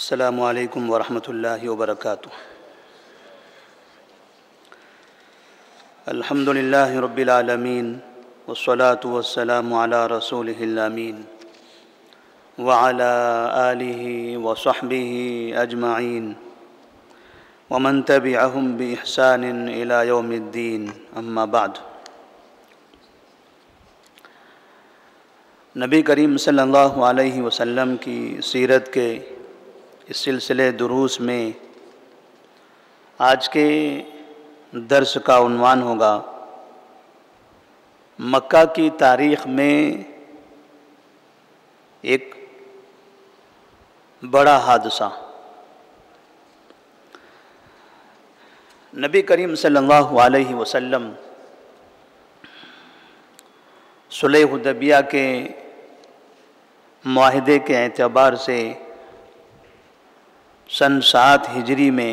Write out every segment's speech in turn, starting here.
السلام علیکم ورحمۃ اللہ وبرکاتہ۔ الحمد للہ رب العالمین والصلاة والسلام علی رسولہ الامین وعلی آلہ وصحبہ اجمعین ومن تبعہم بإحسان الی یوم الدین، اما بعد۔ نبی کریم صلی اللہ علیہ وسلم کی سیرت کے اس سلسلے دروس میں آج کے درس کا عنوان ہوگا مکہ کی تاریخ میں ایک بڑا حادثہ۔ نبی کریم صلی اللہ علیہ وسلم صلح حدیبیہ کے معاہدے کے اعتبار سے سن 7 ہجری میں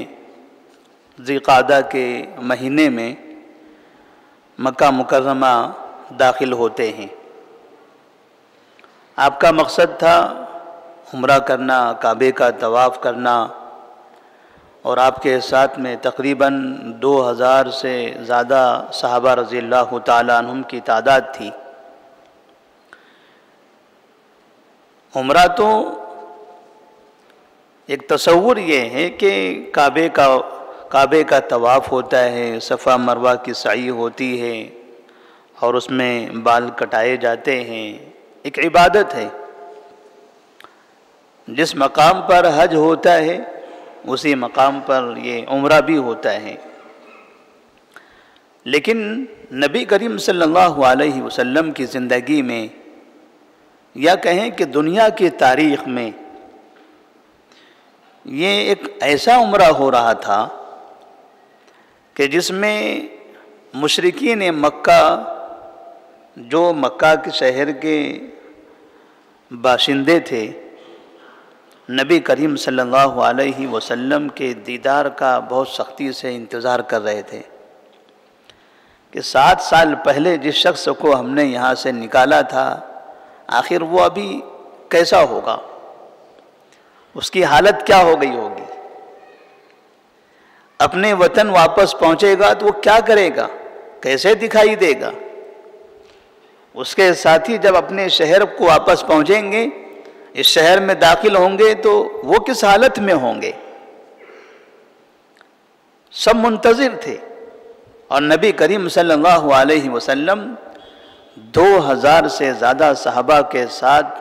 ذی القعدہ کے مہینے میں مکہ مکرمہ داخل ہوتے ہیں۔ آپ کا مقصد تھا عمرہ کرنا، کعبے کا طواف کرنا، اور آپ کے ساتھ میں تقریباً 2000 سے زیادہ صحابہ رضی اللہ تعالیٰ عنہم کی تعداد تھی۔ عمرہ تو ایک تصور یہ ہے کہ کعبے کا طواف ہوتا ہے، صفا مروہ کی سعی ہوتی ہے اور اس میں بال کٹائے جاتے ہیں، ایک عبادت ہے۔ جس مقام پر حج ہوتا ہے اسی مقام پر یہ عمرہ بھی ہوتا ہے۔ لیکن نبی کریم صلی اللہ علیہ وسلم کی زندگی میں، یا کہیں کہ دنیا کی تاریخ میں، یہ ایک ایسا عمرہ ہو رہا تھا کہ جس میں مشرکین مکہ، جو مکہ کے شہر کے باشندے تھے، نبی کریم صلی اللہ علیہ وسلم کے دیدار کا بہت سختی سے انتظار کر رہے تھے کہ 7 سال پہلے جس شخص کو ہم نے یہاں سے نکالا تھا، آخر وہ ابھی کیسا ہوگا، اس کی حالت کیا ہو گئی ہوگی، اپنے وطن واپس پہنچے گا تو وہ کیا کرے گا، کیسے دکھائی دے گا۔ اس کے ساتھی جب اپنے شہر کو واپس پہنچیں گے، اس شہر میں داخل ہوں گے تو وہ کس حالت میں ہوں گے۔ سب منتظر تھے، اور نبی کریم صلی اللہ علیہ وسلم 2000 سے زیادہ صحابہ کے ساتھ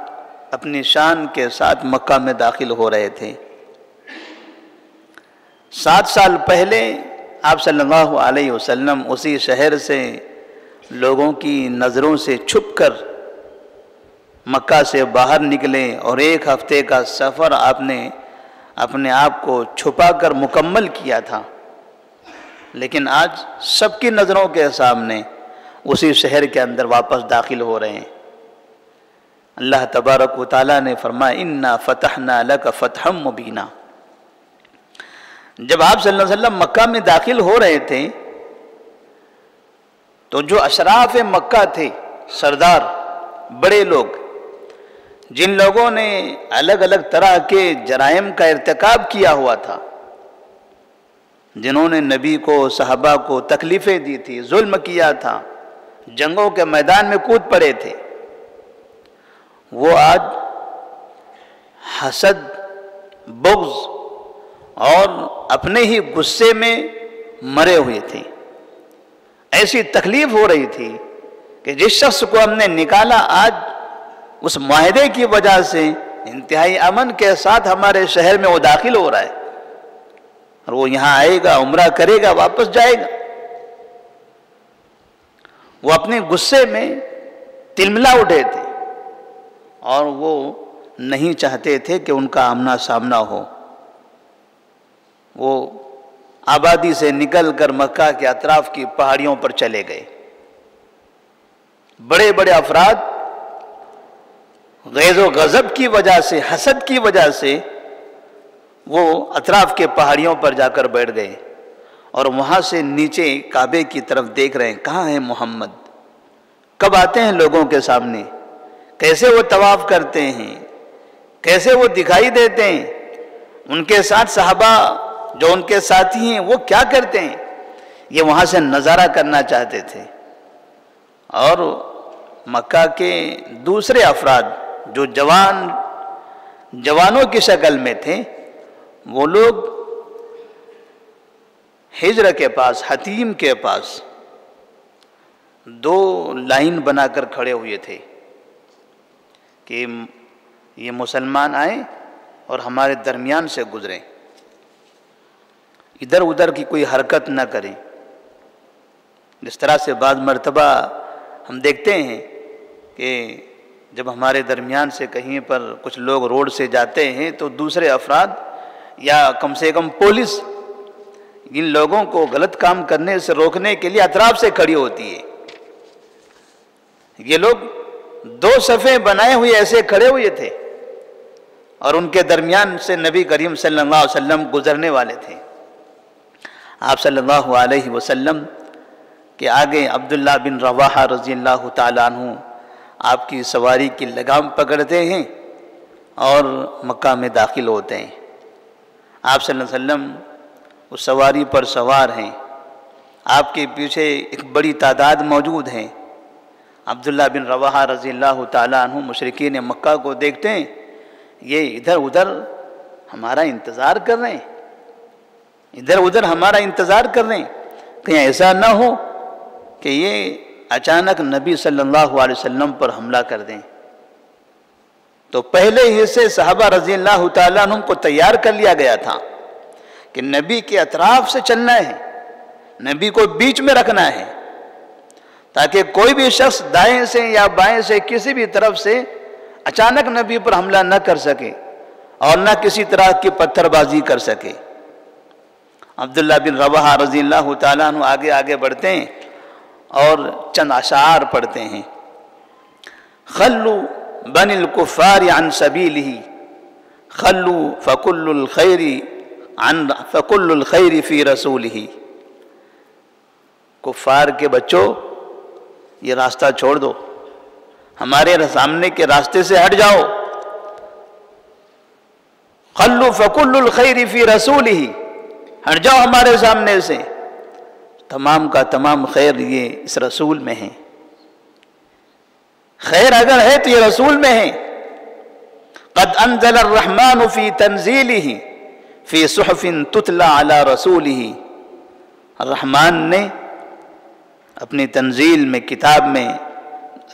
اپنی شان کے ساتھ مکہ میں داخل ہو رہے تھے۔ 7 سال پہلے آپ صلی اللہ علیہ وسلم اسی شہر سے لوگوں کی نظروں سے چھپ کر مکہ سے باہر نکلے، اور 1 ہفتے کا سفر آپ نے اپنے آپ کو چھپا کر مکمل کیا تھا۔ لیکن آج سب کی نظروں کے سامنے اسی شہر کے اندر واپس داخل ہو رہے ہیں۔ اللہ تبارک و تعالیٰ نے فرمایا اِنَّا فَتَحْنَا لَكَ فَتْحًا مُبِينًا۔ جب آپ صلی اللہ علیہ وسلم مکہ میں داخل ہو رہے تھے تو جو اشراف مکہ تھے، سردار، بڑے لوگ، جن لوگوں نے الگ الگ طرح کے جرائم کا ارتکاب کیا ہوا تھا، جنہوں نے نبی کو، صحابہ کو تکلیفیں دی تھی، ظلم کیا تھا، جنگوں کے میدان میں کود پڑے تھے، وہ آج حسد، بغض اور اپنے ہی غصے میں مرے ہوئے تھے۔ ایسی تکلیف ہو رہی تھی کہ جس شخص کو ہم نے نکالا، آج اس معاہدے کی وجہ سے انتہائی امن کے ساتھ ہمارے شہر میں وہ داخل ہو رہا ہے، اور وہ یہاں آئے گا، عمرہ کرے گا، واپس جائے گا۔ وہ اپنے غصے میں تلملا اٹھے تھے، اور وہ نہیں چاہتے تھے کہ ان کا آمنا سامنا ہو۔ وہ آبادی سے نکل کر مکہ کے اطراف کی پہاڑیوں پر چلے گئے۔ بڑے بڑے افراد غیظ و غضب کی وجہ سے، حسد کی وجہ سے، وہ اطراف کے پہاڑیوں پر جا کر بیٹھ گئے، اور وہاں سے نیچے کعبے کی طرف دیکھ رہے ہیں، کہاں ہے محمد، کب آتے ہیں لوگوں کے سامنے، کیسے وہ طواف کرتے ہیں، کیسے وہ دکھائی دیتے ہیں۔ ان کے ساتھ صحابہ جو ان کے ساتھی ہیں وہ کیا کرتے ہیں، یہ وہاں سے نظارہ کرنا چاہتے تھے۔ اور مکہ کے دوسرے افراد جو جوانوں کی شکل میں تھے، وہ لوگ ہجر کے پاس، حتیم کے پاس 2 لائن بنا کر کھڑے ہوئے تھے کہ یہ مسلمان آئیں اور ہمارے درمیان سے گزریں، ادھر ادھر کی کوئی حرکت نہ کریں۔ جس طرح سے بعض مرتبہ ہم دیکھتے ہیں کہ جب ہمارے درمیان سے کہیں پر کچھ لوگ روڈ سے جاتے ہیں تو دوسرے افراد یا کم سے کم پولیس ان لوگوں کو غلط کام کرنے سے روکنے کے لیے اطراف سے کھڑی ہوتی ہے۔ یہ لوگ 2 صفیں بنائے ہوئے ایسے کھڑے ہوئے تھے اور ان کے درمیان سے نبی کریم صلی اللہ علیہ وسلم گزرنے والے تھے۔ آپ صلی اللہ علیہ وسلم کے آگے عبداللہ بن رواحہ رضی اللہ تعالیٰ عنہ آپ کی سواری کی لگام پکڑتے ہیں اور مکہ میں داخل ہوتے ہیں۔ آپ صلی اللہ علیہ وسلم اس سواری پر سوار ہیں، آپ کے پیچھے ایک بڑی تعداد موجود ہیں۔ عبداللہ بن رواحہ رضی اللہ تعالیٰ عنہ مشرکین مکہ کو دیکھتے ہیں، یہ ادھر ادھر ہمارا انتظار کر رہے ہیں، ادھر ادھر ہمارا انتظار کر رہے ہیں، کہیں ایسا نہ ہو کہ یہ اچانک نبی صلی اللہ علیہ وسلم پر حملہ کر دیں۔ تو پہلے ہی سے صحابہ رضی اللہ تعالیٰ عنہ کو تیار کر لیا گیا تھا کہ نبی کے اطراف سے چلنا ہے، نبی کو بیچ میں رکھنا ہے، تاکہ کوئی بھی شخص دائیں سے یا بائیں سے کسی بھی طرف سے اچانک نبی پر حملہ نہ کر سکے اور نہ کسی طرح کی پتھر بازی کر سکے۔ عبداللہ بن رواحہ رضی اللہ تعالیٰ عنہ آگے آگے بڑھتے ہیں اور چند اشعار پڑھتے ہیں۔ خلو بن الکفار عن سبیلہ، خلو فکل الخیر فی رسولہ۔ کفار کے بچوں، یہ راستہ چھوڑ دو، ہمارے سامنے کے راستے سے ہٹ جاؤ۔ خلو فکل الخیر فی رسولہ، ہٹ جاؤ ہمارے سامنے سے، تمام کا تمام خیر یہ اس رسول میں ہے، خیر اگر ہے تو یہ رسول میں ہے۔ قد انزل الرحمن فی تنزیلہ فی صحف تتلی علی رسولہ، الرحمن نے اپنی تنزیل میں، کتاب میں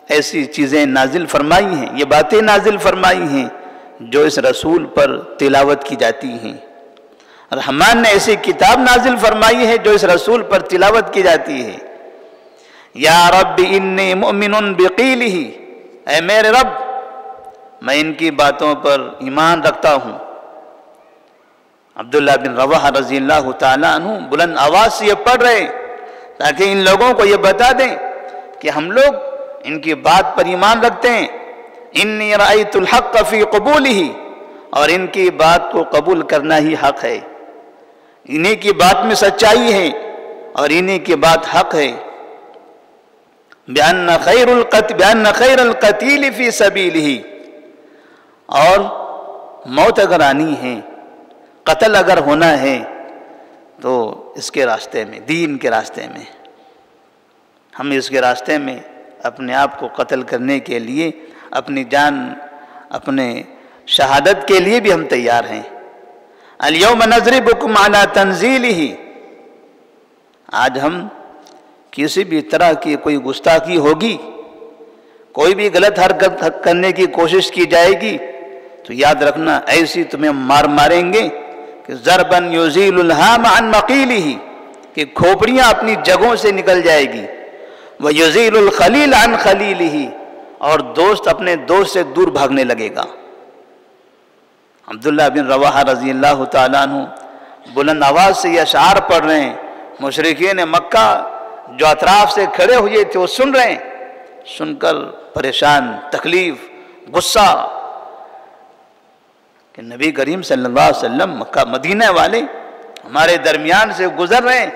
ایسی چیزیں نازل فرمائی ہیں، یہ باتیں نازل فرمائی ہیں جو اس رسول پر تلاوت کی جاتی ہیں۔ رحمان نے ایسی کتاب نازل فرمائی ہے جو اس رسول پر تلاوت کی جاتی ہے۔ یا رب انی مؤمن بقیلہ، اے میرے رب میں ان کی باتوں پر ایمان رکھتا ہوں۔ عبداللہ بن رواحہ رضی اللہ تعالیٰ عنہ بلند آواز سے یہ پڑھ رہے تاکہ ان لوگوں کو یہ بتا دیں کہ ہم لوگ ان کی بات پر ایمان رکھتے ہیں۔ انی رأیت الحق فی قبولہ، اور ان کی بات کو قبول کرنا ہی حق ہے، انہی کی بات میں سچائی ہے اور انہی کی بات حق ہے۔ بأن خیر القتیل فی سبیلہ، اور موت اگر آنی ہے، قتل اگر ہونا ہے تو اس کے راستے میں، دین کے راستے میں، ہم اس کے راستے میں اپنے آپ کو قتل کرنے کے لیے، اپنی جان، اپنے شہادت کے لیے بھی ہم تیار ہیں۔ الیوم نضربکم علی تنزیلہ، آج ہم کسی بھی طرح کی کوئی گستاخی ہوگی، کوئی بھی غلط حرکت کرنے کی کوشش کی جائے گی تو یاد رکھنا ایسی تمہیں ماریں گے کہ ضربن یزیل الہام عن مقیلہ، کہ کھوپڑیاں اپنی جگہوں سے نکل جائے گی، ویزیل الخلیل عن خلیلہ، اور دوست اپنے دوست سے دور بھاگنے لگے گا۔ عبداللہ بن رواحہ رضی اللہ تعالیٰ عنہ بلند آواز سے یہ اشعار پڑھ رہے ہیں، مشرکین مکہ جو اطراف سے کھڑے ہوئے تھے وہ سن رہے ہیں، سن کر پریشان، تکلیف، غصہ کہ نبی کریم صلی اللہ علیہ وسلم مکہ مدینہ والے ہمارے درمیان سے گزر رہے ہیں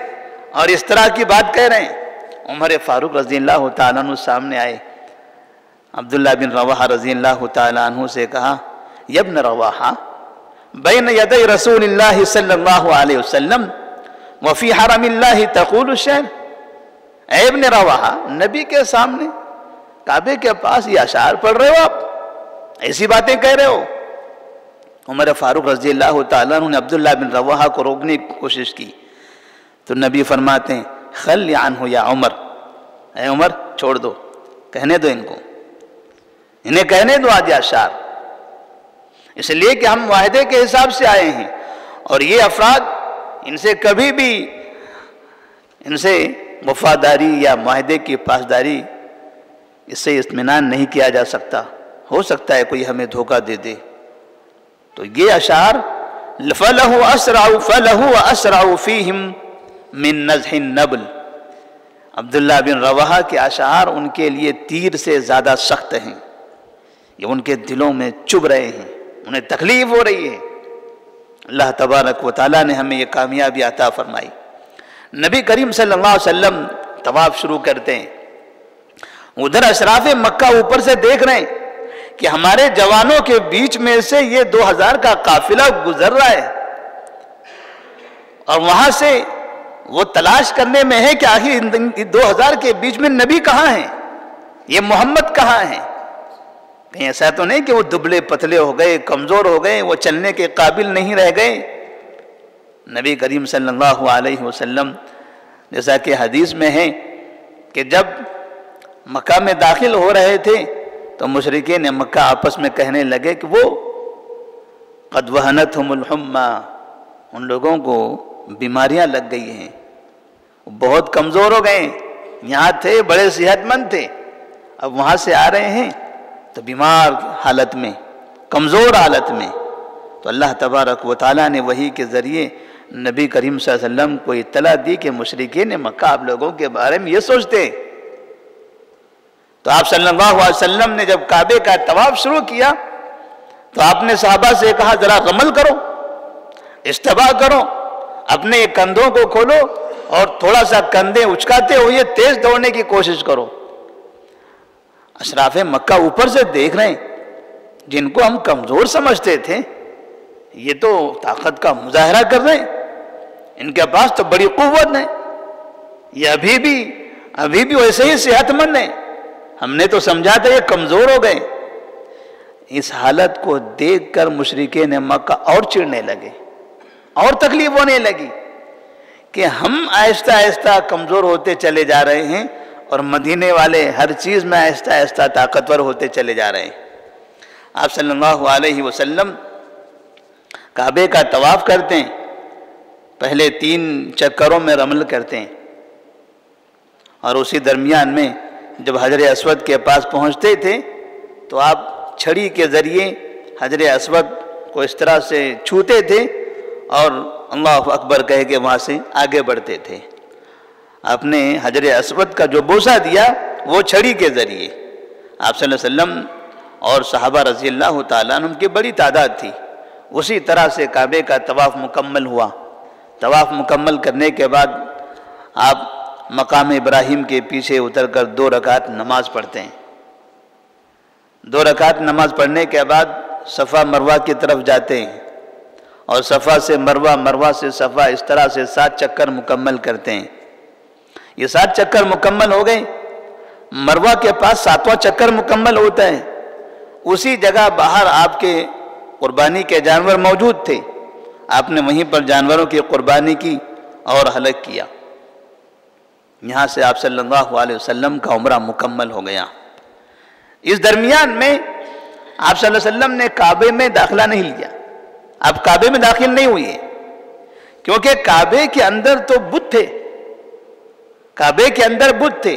اور اس طرح کی بات کہہ رہے ہیں۔ عمر فاروق رضی اللہ تعالیٰ عنہ سامنے آئے، عبداللہ بن رواحہ رضی اللہ تعالیٰ عنہ سے کہا، یا ابن رواحہ بین یدی رسول اللہ صلی اللہ علیہ وسلم وفی حرم اللہ تقول الشعر، اے ابن رواحہ، نبی کے سامنے کعبے کے پاس یہ اشعار پڑھ رہے ہو، آپ ایسی باتیں کہہ رہے ہو۔ عمر فاروق رضی اللہ تعالیٰ عنہ نے عبداللہ بن رواحہ کو روکنے کی کوشش کی تو نبی فرماتے ہیں خلی عنہ یا عمر، اے عمر چھوڑ دو، کہنے دو ان کو، انہیں کہنے دو آج اشعار، اس لیے کہ ہم معاہدے کے حساب سے آئے ہیں، اور یہ افراد ان سے کبھی بھی ان سے وفاداری یا معاہدے کی پاسداری اس سے اطمینان نہیں کیا جا سکتا، ہو سکتا ہے کوئی ہمیں دھوکہ دے دے۔ تو یہ اشعار فَلَهُ أَسْرَعُ فِيهِمْ مِن نَزْحِ النَّبْلِ، عبداللہ بن رواحہ کے اشعار ان کے لیے تیر سے زیادہ سخت ہیں، یہ ان کے دلوں میں چبھ رہے ہیں، انہیں تکلیف ہو رہی ہے۔ اللہ تبارک و تعالیٰ نے ہمیں یہ کامیابی عطا فرمائی۔ نبی کریم صلی اللہ علیہ وسلم طواف شروع کرتے ہیں، ادھر اشراف مکہ اوپر سے دیکھ رہے ہیں کہ ہمارے جوانوں کے بیچ میں سے یہ 2000 کا قافلہ گزر رہا ہے، اور وہاں سے وہ تلاش کرنے میں ہے کہ آخر 2000 کے بیچ میں نبی کہاں ہیں، یہ محمد کہاں ہیں؟ کہیں ایسا تو نہیں کہ وہ دبلے پتلے ہو گئے، کمزور ہو گئے، وہ چلنے کے قابل نہیں رہ گئے؟ نبی کریم صلی اللہ علیہ وسلم جیسا کہ حدیث میں ہے کہ جب مکہ میں داخل ہو رہے تھے تو مشرکین مکہ آپس میں کہنے لگے کہ وہ قد وہنتہم الحمى، ان لوگوں کو بیماریاں لگ گئی ہیں، بہت کمزور ہو گئے، یہاں تھے بڑے صحت مند تھے، اب وہاں سے آ رہے ہیں تو بیمار حالت میں، کمزور حالت میں۔ تو اللہ تبارک و تعالیٰ نے وحی کے ذریعے نبی کریم صلی اللہ علیہ وسلم کو اطلاع دی کہ مشرکین مکہ آپ لوگوں کے بارے میں یہ سوچتے ہیں۔ تو آپ صلی اللہ علیہ وسلم نے جب کعبے کا طواف شروع کیا تو آپ نے صحابہ سے کہا ذرا رمل کرو، استباء کرو، اپنے کندھوں کو کھولو اور تھوڑا سا کندھے اچکاتے ہوئے تیز دوڑنے کی کوشش کرو۔ اشراف مکہ اوپر سے دیکھ رہے ہیں، جن کو ہم کمزور سمجھتے تھے یہ تو طاقت کا مظاہرہ کر رہے ہیں، ان کے پاس تو بڑی قوت ہے، یہ ابھی بھی ویسے ہی صحت مند ہیں، ہم نے تو سمجھا تھا یہ کمزور ہو گئے۔ اس حالت کو دیکھ کر مشرکین مکہ اور چڑھنے لگے، اور تکلیف ہونے لگی کہ ہم آہستہ آہستہ کمزور ہوتے چلے جا رہے ہیں اور مدینے والے ہر چیز میں آہستہ آہستہ طاقتور ہوتے چلے جا رہے ہیں۔ آپ صلی اللہ علیہ وسلم کعبے کا طواف کرتے ہیں، پہلے 3 چکروں میں رمل کرتے ہیں، اور اسی درمیان میں جب حجر اسود کے پاس پہنچتے تھے تو آپ چھڑی کے ذریعے حجر اسود کو اس طرح سے چھوتے تھے اور اللہ اکبر کہہ کے وہاں سے آگے بڑھتے تھے۔ آپ نے حجر اسود کا جو بوسہ دیا وہ چھڑی کے ذریعے، آپ صلی اللہ علیہ وسلم اور صحابہ رضی اللہ تعالیٰ عنہ کی بڑی تعداد تھی، اسی طرح سے کعبے کا طواف مکمل ہوا۔ طواف مکمل کرنے کے بعد آپ مقام ابراہیم کے پیچھے اتر کر 2 رکعت نماز پڑھتے ہیں۔ 2 رکعت نماز پڑھنے کے بعد صفا مروہ کی طرف جاتے ہیں، اور صفا سے مروہ، مروہ سے صفا، اس طرح سے 7 چکر مکمل کرتے ہیں۔ یہ 7 چکر مکمل ہو گئے، مروہ کے پاس 7واں چکر مکمل ہوتا ہے، اسی جگہ باہر آپ کے قربانی کے جانور موجود تھے، آپ نے وہیں پر جانوروں کی قربانی کی اور ہلاک کیا۔ یہاں سے آپ صلی اللہ علیہ وسلم کا عمرہ مکمل ہو گیا۔ اس درمیان میں آپ صلی اللہ علیہ وسلم نے کعبے میں داخلہ نہیں لیا، آپ کعبے میں داخل نہیں ہوئے، کیونکہ کعبے کے اندر تو بت تھے، کعبے کے اندر بت تھے۔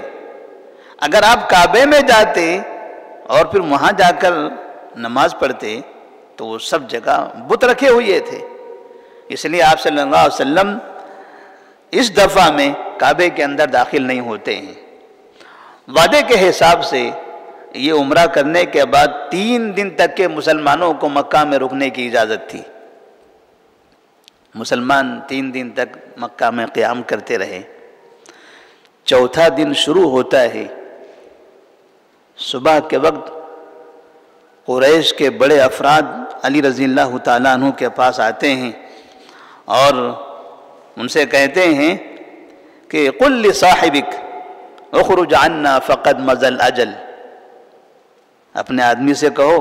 اگر آپ کعبے میں جاتے اور پھر وہاں جا کر نماز پڑھتے تو وہ سب جگہ بت رکھے ہوئے تھے، اس لیے آپ صلی اللہ علیہ وسلم اس دفعہ میں کعبے کے اندر داخل نہیں ہوتے ہیں۔ وعدے کے حساب سے یہ عمرہ کرنے کے بعد 3 دن تک کے مسلمانوں کو مکہ میں رکنے کی اجازت تھی۔ مسلمان 3 دن تک مکہ میں قیام کرتے رہے۔ چوتھا دن شروع ہوتا ہے، صبح کے وقت قریش کے بڑے افراد علی رضی اللہ تعالیٰ عنہ کے پاس آتے ہیں اور ان سے کہتے ہیں کہ قل لصاحبک اخرج عنا فقد مضى الاجل، اپنے آدمی سے کہو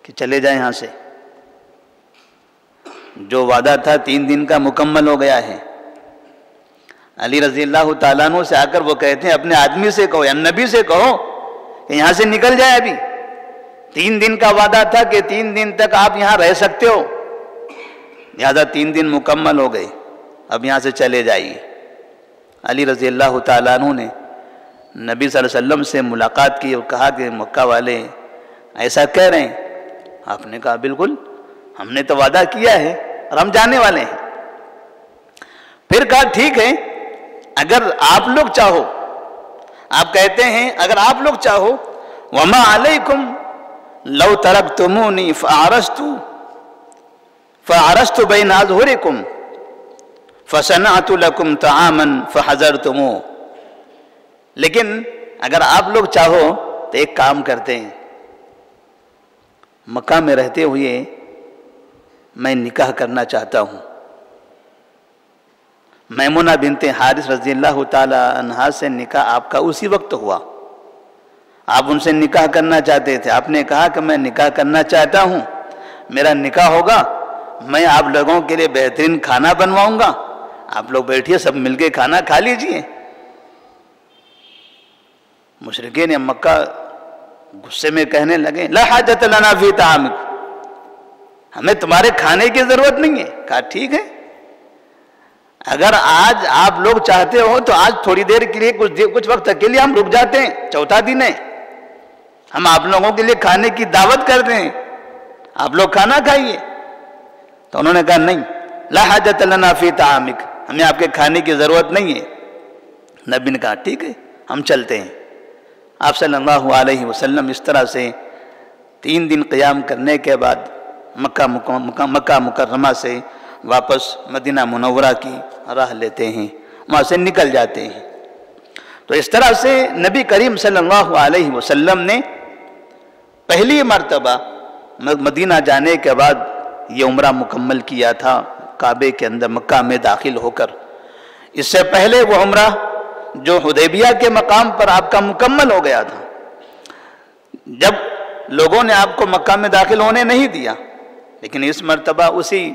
کہ چلے جائیں یہاں سے، جو وعدہ تھا 3 دن کا مکمل ہو گیا ہے۔ علی رضی اللہ تعالیٰ عنہ سے آ کر وہ کہتے ہیں اپنے آدمی سے کہو یا نبی سے کہو کہ یہاں سے نکل جائے، ابھی 3 دن کا وعدہ تھا کہ 3 دن تک آپ یہاں رہ سکتے ہو، لہذا 3 دن مکمل ہو گئے، اب یہاں سے چلے جائیے۔ علی رضی اللہ تعالیٰ عنہ نے نبی صلی اللہ علیہ وسلم سے ملاقات کی اور کہا کہ مکہ والے ایسا کہہ رہے ہیں؟ آپ نے کہا بالکل، ہم نے تو وعدہ کیا ہے اور ہم جانے والے ہیں۔ پھر کہا ٹھیک ہے، اگر آپ لوگ چاہو، آپ کہتے ہیں اگر آپ لوگ چاہو وما علیکم لو ترکتمونی فعرست بین اظہرکم فصنعت لکم طعاما فحضرتموہ، لیکن اگر آپ لوگ چاہو تو ایک کام کرتے ہیں، مکہ میں رہتے ہوئے میں نکاح کرنا چاہتا ہوں۔ میمونہ بنت حارث رضی اللہ تعالی عنہا سے نکاح آپ کا اسی وقت ہوا، آپ ان سے نکاح کرنا چاہتے تھے، آپ نے کہا کہ میں نکاح کرنا چاہتا ہوں، میرا نکاح ہوگا، میں آپ لوگوں کے لیے بہترین کھانا بنواؤں گا، آپ لوگ بیٹھیے سب مل کے کھانا کھا لیجئے۔ مشرکین مکہ غصے میں کہنے لگے لا حاجت لنا فی طعامک، ہمیں تمہارے کھانے کی ضرورت نہیں ہے۔ کہا ٹھیک ہے، اگر آج آپ لوگ چاہتے ہو تو آج تھوڑی دیر کے لیے کچھ وقت کے لیے ہم رک جاتے ہیں، 4تھا دن ہے، ہم آپ لوگوں کے لیے کھانے کی دعوت کرتے ہیں، آپ لوگ کھانا کھائیے۔ تو انہوں نے کہا نہیں، لا حاجت لنا فی طعامک، ہمیں آپ کے کھانے کی ضرورت نہیں ہے۔ نبی نے کہا ٹھیک ہے، ہم چلتے ہیں۔ آپ صلی اللہ علیہ وسلم اس طرح سے 3 دن قیام کرنے کے بعد مکہ مکرمہ سے واپس مدینہ منورہ کی راہ لیتے ہیں، وہاں سے نکل جاتے ہیں۔ تو اس طرح سے نبی کریم صلی اللہ علیہ وسلم نے پہلی مرتبہ مدینہ جانے کے بعد یہ عمرہ مکمل کیا تھا، کعبے کے اندر مکہ میں داخل ہو کر۔ اس سے پہلے وہ عمرہ جو حدیبیہ کے مقام پر آپ کا مکمل ہو گیا تھا، جب لوگوں نے آپ کو مکہ میں داخل ہونے نہیں دیا، لیکن اس مرتبہ اسی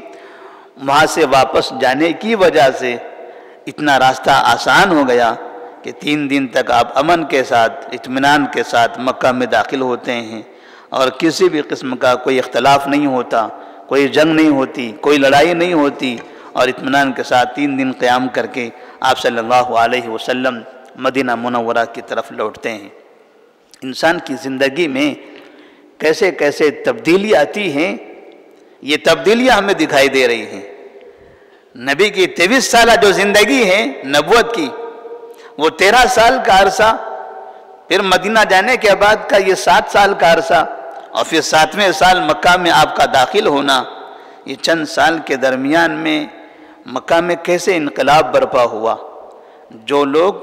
وہاں سے واپس جانے کی وجہ سے اتنا راستہ آسان ہو گیا کہ 3 دن تک آپ امن کے ساتھ اطمینان کے ساتھ مکہ میں داخل ہوتے ہیں، اور کسی بھی قسم کا کوئی اختلاف نہیں ہوتا، کوئی جنگ نہیں ہوتی، کوئی لڑائی نہیں ہوتی، اور اطمینان کے ساتھ 3 دن قیام کر کے آپ صلی اللہ علیہ وسلم مدینہ منورہ کی طرف لوٹتے ہیں۔ انسان کی زندگی میں کیسے کیسے تبدیلی آتی ہیں، یہ تبدیلیاں ہمیں دکھائی دے رہی ہیں۔ نبی کی 23 سالہ جو زندگی ہے نبوت کی، وہ 13 سال کا عرصہ، پھر مدینہ جانے کے بعد کا یہ 7 سال کا عرصہ، اور پھر 7ویں سال مکہ میں آپ کا داخل ہونا، یہ چند سال کے درمیان میں مکہ میں کیسے انقلاب برپا ہوا۔ جو لوگ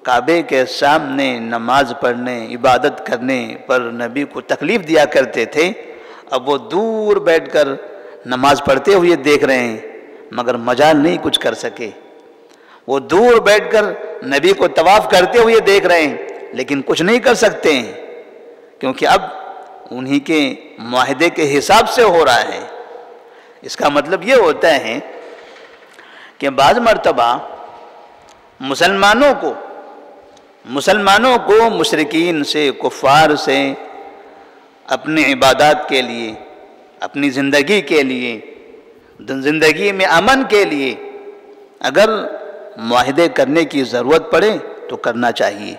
کعبے کے سامنے نماز پڑھنے، عبادت کرنے پر نبی کو تکلیف دیا کرتے تھے، اب وہ دور بیٹھ کر نماز پڑھتے ہوئے دیکھ رہے ہیں، مگر مجال نہیں کچھ کر سکے۔ وہ دور بیٹھ کر نبی کو طواف کرتے ہوئے دیکھ رہے ہیں، لیکن کچھ نہیں کر سکتے ہیں، کیونکہ اب انہی کے معاہدے کے حساب سے ہو رہا ہے۔ اس کا مطلب یہ ہوتا ہے کہ بعض مرتبہ مسلمانوں کو مشرکین سے، کفار سے اپنی عبادات کے لیے، اپنی زندگی کے لیے، زندگی میں امن کے لیے اگر معاہدے کرنے کی ضرورت پڑے تو کرنا چاہیے۔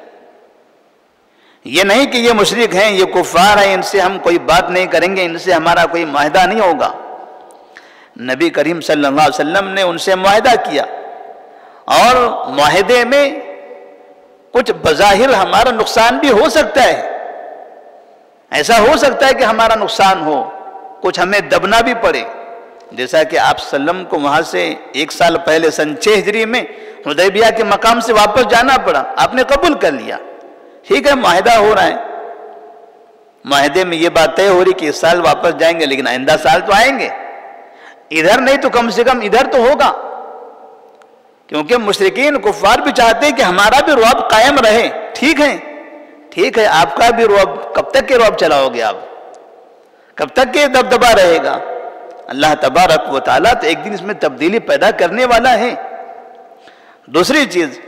یہ نہیں کہ یہ مشرک ہیں، یہ کفار ہیں، ان سے ہم کوئی بات نہیں کریں گے، ان سے ہمارا کوئی معاہدہ نہیں ہوگا۔ نبی کریم صلی اللہ علیہ وسلم نے ان سے معاہدہ کیا، اور معاہدے میں کچھ بظاہر ہمارا نقصان بھی ہو سکتا ہے، ایسا ہو سکتا ہے کہ ہمارا نقصان ہو، کچھ ہمیں دبنا بھی پڑے، جیسا کہ آپ صلی اللہ علیہ وسلم کو وہاں سے 1 سال پہلے سن 6 ہجری میں حدیبیہ کے مقام سے واپس جانا پڑا، آپ نے قبول کر لیا، ٹھیک ہے معاہدہ ہو رہا ہے، معاہدے میں یہ بات طے ہو رہی کہ اس سال واپس جائیں گے لیکن آئندہ سال تو آئیں گے، ادھر نہیں تو کم سے کم ادھر تو ہوگا، کیونکہ مشرکین کفار بھی چاہتے ہیں کہ ہمارا بھی رعب قائم رہے۔ ٹھیک ہے آپ کا بھی رعب، کب تک کے رعب چلاؤ گے آپ، کب تک کے دبدبا رہے گا؟ اللہ تبارک و تعالیٰ تو ایک دن اس میں تبدیلی پیدا کرنے والا ہے۔ دوسری چیز،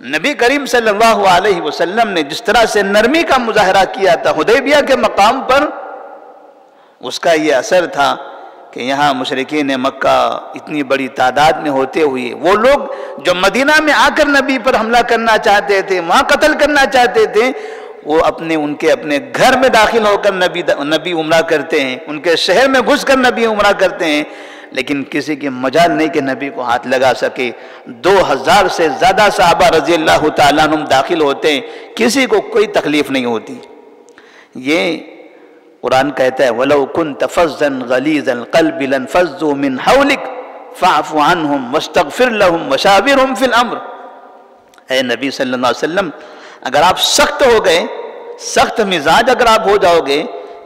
نبی کریم صلی اللہ علیہ وسلم نے جس طرح سے نرمی کا مظاہرہ کیا تھا حدیبیہ کے مقام پر، اس کا یہ اثر تھا کہ یہاں مشرکین مکہ اتنی بڑی تعداد میں ہوتے ہوئے، وہ لوگ جو مدینہ میں آ کر نبی پر حملہ کرنا چاہتے تھے، وہاں قتل کرنا چاہتے تھے، وہ ان کے اپنے گھر میں داخل ہو کر نبی عمرہ کرتے ہیں، ان کے شہر میں گھس کر نبی عمرہ کرتے ہیں، لیکن کسی کی مجال نہیں کہ نبی کو ہاتھ لگا سکے۔ 2000 سے زیادہ صحابہ رضی اللہ تعالیٰ عنہم داخل ہوتے ہیں، کسی کو کوئی تکلیف نہیں ہوتی۔ یہ قرآن کہتا ہے وَلَوْ كُنْتَ فَظًّا غَلِيظَ الْقَلْبِ لَانفَضُّوا مِنْ حَوْلِكَ فَاعْفُ عَنْهُمْ وَاسْتَغْفِرْ لَهُمْ وَشَاوِرْهُمْ فِي الْأَمْرِ۔ اے نبی صلی اللہ علیہ وسلم، اگر آپ سخت ہو گئے، سخت مزاج اگر آپ ہو جاؤ گے،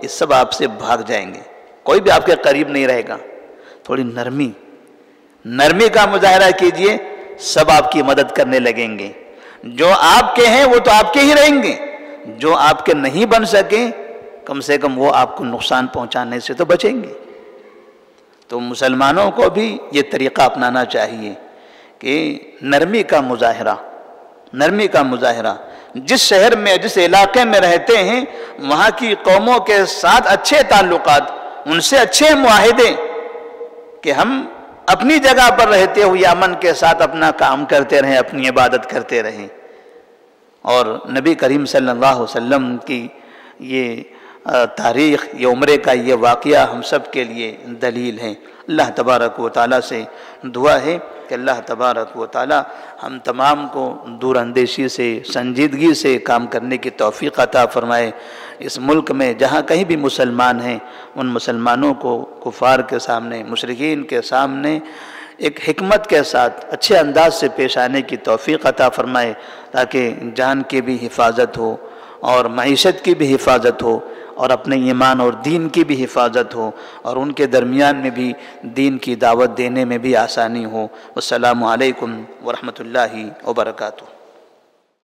یہ سب آپ سے بھاگ جائیں گے، کوئی بھی آپ کے قریب نہیں رہے گا۔ تھوڑی نرمی کا مظاہرہ کیجئے، سب آپ کی مدد کرنے لگیں گے۔ جو آپ کے ہیں وہ تو آپ کے ہی رہیں گے، جو آپ کے نہیں بن سکیں کم سے کم وہ آپ کو نقصان پہنچانے سے تو بچیں گے۔ تو مسلمانوں کو بھی یہ طریقہ اپنانا چاہیے کہ نرمی کا مظاہرہ، جس شہر میں جس علاقے میں رہتے ہیں وہاں کی قوموں کے ساتھ اچھے تعلقات، ان سے اچھے معاہدے، کہ ہم اپنی جگہ پر رہتے ہوئے امن کے ساتھ اپنا کام کرتے رہیں، اپنی عبادت کرتے رہیں۔ اور نبی کریم صلی اللہ علیہ وسلم کی یہ تاریخ، یہ عمرے کا یہ واقعہ ہم سب کے لیے دلیل ہے۔ اللہ تبارک و تعالیٰ سے دعا ہے کہ اللہ تبارک و تعالیٰ ہم تمام کو دور اندیشی سے، سنجیدگی سے کام کرنے کی توفیق عطا فرمائے۔ اس ملک میں جہاں کہیں بھی مسلمان ہیں، ان مسلمانوں کو کفار کے سامنے، مشرکین کے سامنے ایک حکمت کے ساتھ اچھے انداز سے پیش آنے کی توفیق عطا فرمائے، تاکہ جان کی بھی حفاظت ہو اور معیشت کی بھی حفاظت ہو اور اپنے ایمان اور دین کی بھی حفاظت ہو، اور ان کے درمیان میں بھی دین کی دعوت دینے میں بھی آسانی ہو۔ والسلام علیکم ورحمۃ اللہ وبرکاتہ۔